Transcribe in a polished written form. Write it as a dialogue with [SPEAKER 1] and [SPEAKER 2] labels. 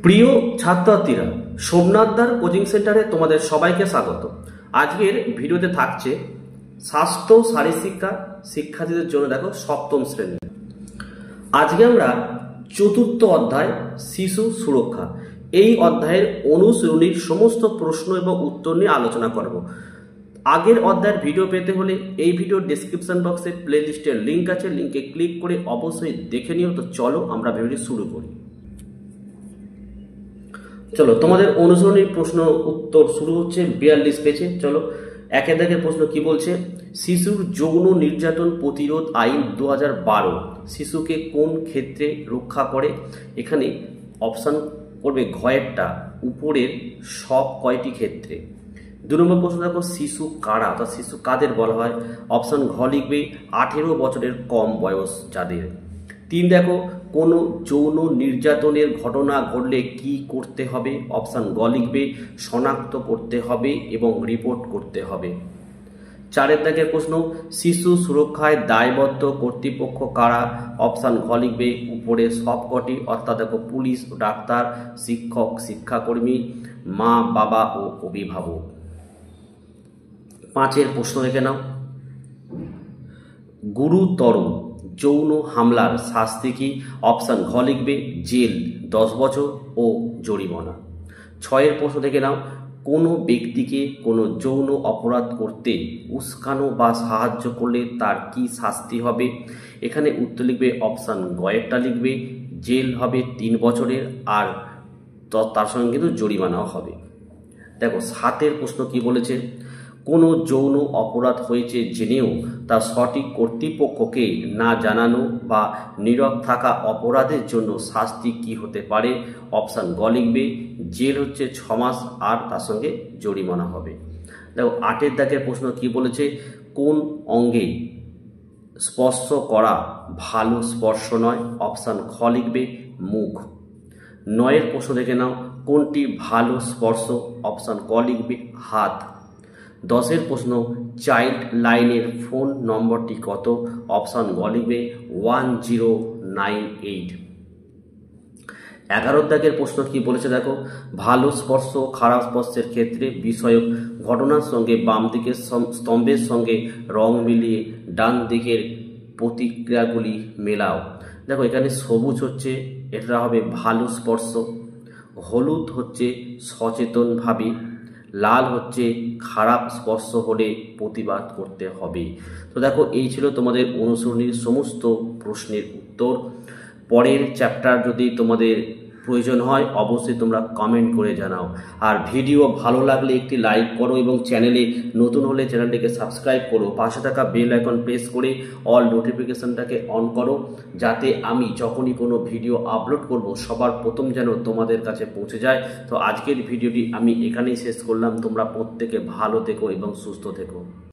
[SPEAKER 1] প্রিয় ছাত্রছাত্রীরা, সোমনাথদার কোচিং সেন্টারে তোমাদের সবাইকে স্বাগত। আজকের ভিডিওতে থাকছে স্বাস্থ্য শারীরশিক্ষা শিক্ষার্থীদের জন্য। দেখো, সপ্তম শ্রেণী। আজকে আমরা চতুর্থ অধ্যায় শিশু সুরক্ষা, এই অধ্যায়ের অনুশীলনীর সমস্ত প্রশ্ন এবং উত্তর নিয়ে আলোচনা করব। আগের অধ্যায়ের ভিডিও পেতে হলে এই ভিডিওর ডেসক্রিপশন বক্সে প্লে লিস্টের লিঙ্ক আছে, লিঙ্কে ক্লিক করে অবশ্যই দেখে নিও। তো চলো আমরা ভিডিওটি শুরু করি। চলো, তোমাদের অনুসরণীর প্রশ্ন উত্তর শুরু হচ্ছে 42 পেজে। চলো, একের দাগের প্রশ্ন কি বলছে? শিশুর যৌন নির্যাতন প্রতিরোধ আইন 2012 শিশুকে কোন ক্ষেত্রে রক্ষা করে? এখানে অপশান করবে ঘয়েরটা, উপরের সব কয়টি ক্ষেত্রে। 2 নম্বর প্রশ্ন দেখো, শিশু কারা, অর্থাৎ শিশু কাদের বলা হয়? অপশান ঘ লিখবে 18 বছরের কম বয়স যাদের। 3 দেখো, কোনো যৌন নির্যাতনের ঘটনা ঘটলে কি করতে হবে? অপশান গ লিখবে শনাক্ত করতে হবে এবং রিপোর্ট করতে হবে। 4 দাগের প্রশ্ন, শিশু সুরক্ষায় দায়বদ্ধ কর্তৃপক্ষ কারা? অপশান ঘ লিখবে উপরে সবকটি, অর্থাৎ দেখো পুলিশ, ডাক্তার, শিক্ষক, শিক্ষাকর্মী, মা বাবা ও অভিভাবক। 5 প্রশ্ন দেখে নাও, গুরুতর যৌন হামলার শাস্তি কি? অপশান ঘ লিখবে জেল 10 বছর ও জরিমানা। 6 প্রশ্ন দেখে নাও, কোনো ব্যক্তিকে কোনো যৌন অপরাধ করতে উস্কানো বা সাহায্য করলে তার কি শাস্তি হবে? এখানে উত্তর লিখবে অপশান গয়েরটা লিখবে জেল হবে 3 বছরের, আর তার সঙ্গে কিন্তু জরিমানাও হবে। দেখো 7 প্রশ্ন কি বলেছে? কোনো যৌন অপরাধ হয়েছে জেনেও তার সঠিক কর্তৃপক্ষকে না জানানো বা নীরব থাকা অপরাধের জন্য শাস্তি কি হতে পারে? অপশান গ লিখবে জেল হচ্ছে 6 মাস, আর তার সঙ্গে জরিমানা হবে। দেখো 8 দাগের প্রশ্ন কি বলেছে? কোন অঙ্গে স্পর্শ করা ভালো স্পর্শ নয়? অপশান খ লিখবে মুখ। 9 প্রশ্ন দেখে নাও, কোনটি ভালো স্পর্শ? অপশান ক লিখবে হাত। 10 প্রশ্ন, চাইল্ড লাইনের ফোন নম্বরটি কত? অপশান গ লিখবে 1098। 11 দাগের প্রশ্ন কি বলেছে? দেখো, ভালো স্পর্শ খারাপ স্পর্শের ক্ষেত্রে বিষয়ক ঘটনার সঙ্গে বাম দিকের স্তম্ভের সঙ্গে রং মিলিয়ে ডান দিকের প্রতিক্রিয়াগুলি মেলাও। দেখো এখানে সবুজ হচ্ছে, এটা হবে ভালো স্পর্শ, হলুদ হচ্ছে সচেতনভাবে, লাল হচ্ছে খারাপ স্পর্শ হলে প্রতিবাদ করতে হবে। তো দেখো এই ছিল তোমাদের অনুসরণীর সমস্ত প্রশ্নের উত্তর। পরের চ্যাপ্টার যদি তোমাদের প্রয়োজন হয় অবশ্যই তোমরা কমেন্ট করে জানাও। আর ভিডিও ভালো লাগলে একটি লাইক করো এবং চ্যানেলে নতুন হলে চ্যানেলটিকে সাবস্ক্রাইব করো। পাশে থাকা বেল আইকন প্রেস করে অল নোটিফিকেশনটাকে অন করো, যাতে আমি যখনই কোনো ভিডিও আপলোড করব সবার প্রথম যেন তোমাদের কাছে পৌঁছে যায়। তো আজকের ভিডিওটি আমি এখানেই শেষ করলাম। তোমরা প্রত্যেকে ভালো থেকো এবং সুস্থ থেকো।